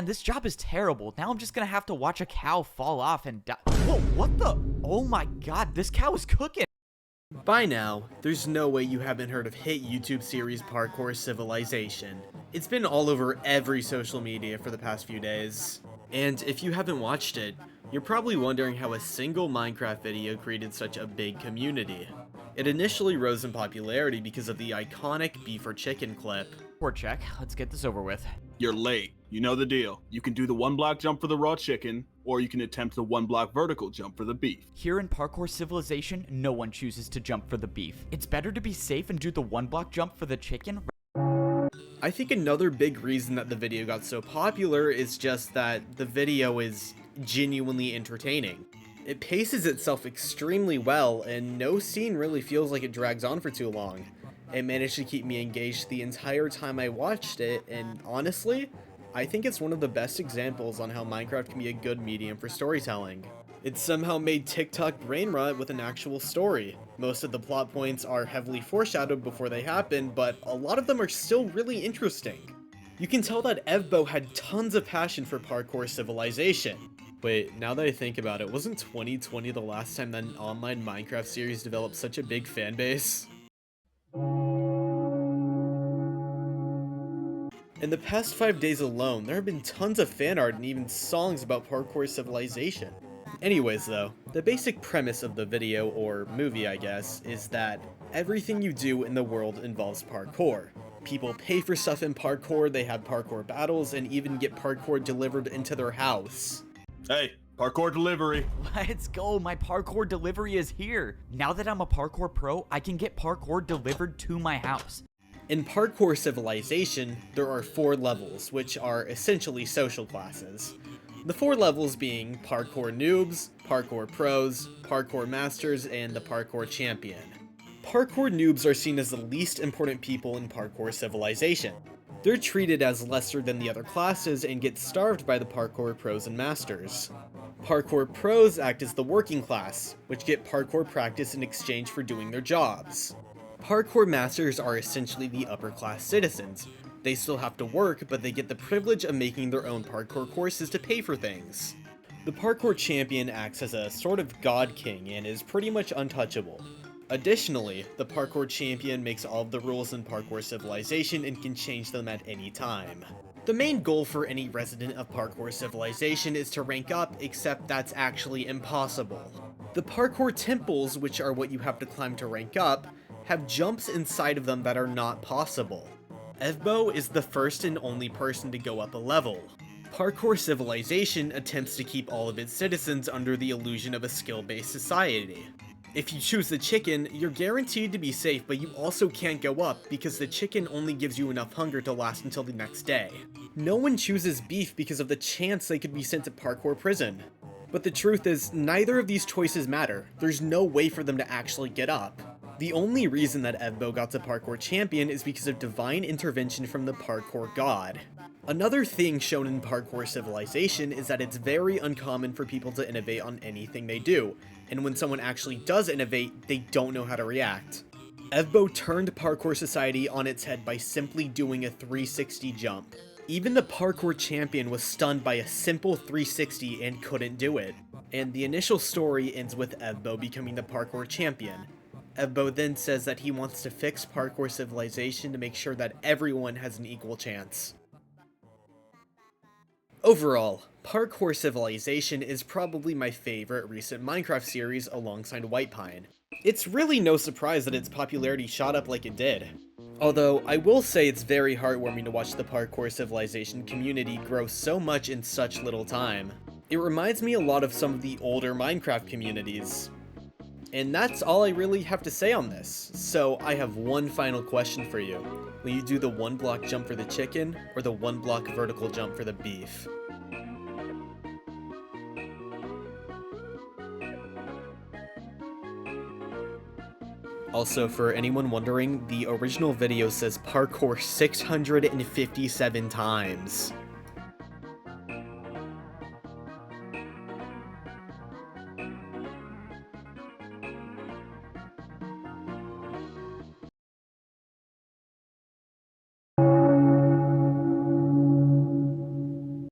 this job is terrible. Now I'm just gonna have to watch a cow fall off and die. Whoa, what the? Oh my god, this cow is cooking. By now, there's no way you haven't heard of hit YouTube series Parkour Civilization. It's been all over every social media for the past few days. And if you haven't watched it, you're probably wondering how a single Minecraft video created such a big community. It initially rose in popularity because of the iconic beef or chicken clip. Poor check, let's get this over with. You're late. You know the deal. You can do the 1 block jump for the raw chicken, or you can attempt the 1 block vertical jump for the beef. Here in Parkour Civilization, no one chooses to jump for the beef. It's better to be safe and do the 1 block jump for the chicken. I think another big reason that the video got so popular is just that the video is genuinely entertaining. It paces itself extremely well, and no scene really feels like it drags on for too long. It managed to keep me engaged the entire time I watched it, and honestly, I think it's one of the best examples on how Minecraft can be a good medium for storytelling. It somehow made TikTok brain rot with an actual story. Most of the plot points are heavily foreshadowed before they happen, but a lot of them are still really interesting. You can tell that Evbo had tons of passion for Parkour Civilization. Wait, now that I think about it, wasn't 2020 the last time that an online Minecraft series developed such a big fanbase? In the past 5 days alone, there have been tons of fan art and even songs about Parkour Civilization. Anyways though, the basic premise of the video, or movie I guess, is that everything you do in the world involves parkour. People pay for stuff in parkour, they have parkour battles, and even get parkour delivered into their house. Hey, parkour delivery. Let's go, my parkour delivery is here. Now that I'm a parkour pro, I can get parkour delivered to my house. In Parkour Civilization, there are 4 levels, which are essentially social classes. The 4 levels being Parkour Noobs, Parkour Pros, Parkour Masters, and the Parkour Champion. Parkour Noobs are seen as the least important people in Parkour Civilization. They're treated as lesser than the other classes and get starved by the Parkour Pros and Masters. Parkour Pros act as the working class, which get parkour practice in exchange for doing their jobs. Parkour Masters are essentially the upper class citizens. They still have to work, but they get the privilege of making their own parkour courses to pay for things. The Parkour Champion acts as a sort of god king and is pretty much untouchable. Additionally, the Parkour Champion makes all of the rules in Parkour Civilization and can change them at any time. The main goal for any resident of Parkour Civilization is to rank up, except that's actually impossible. The Parkour Temples, which are what you have to climb to rank up, have jumps inside of them that are not possible. Evbo is the first and only person to go up a level. Parkour Civilization attempts to keep all of its citizens under the illusion of a skill-based society. If you choose the chicken, you're guaranteed to be safe, but you also can't go up because the chicken only gives you enough hunger to last until the next day. No one chooses beef because of the chance they could be sent to parkour prison. But the truth is, neither of these choices matter. There's no way for them to actually get up. The only reason that Evbo got to Parkour Champion is because of divine intervention from the parkour god. Another thing shown in Parkour Civilization is that it's very uncommon for people to innovate on anything they do, and when someone actually does innovate, they don't know how to react. Evbo turned Parkour Society on its head by simply doing a 360 jump. Even the Parkour Champion was stunned by a simple 360 and couldn't do it. And the initial story ends with Evbo becoming the Parkour Champion. Evbo then says that he wants to fix Parkour Civilization to make sure that everyone has an equal chance. Overall, Parkour Civilization is probably my favorite recent Minecraft series alongside White Pine. It's really no surprise that its popularity shot up like it did. Although, I will say it's very heartwarming to watch the Parkour Civilization community grow so much in such little time. It reminds me a lot of some of the older Minecraft communities. And that's all I really have to say on this. So I have one final question for you. Will you do the 1 block jump for the chicken, or the 1 block vertical jump for the beef? Also, for anyone wondering, the original video says parkour 657 times.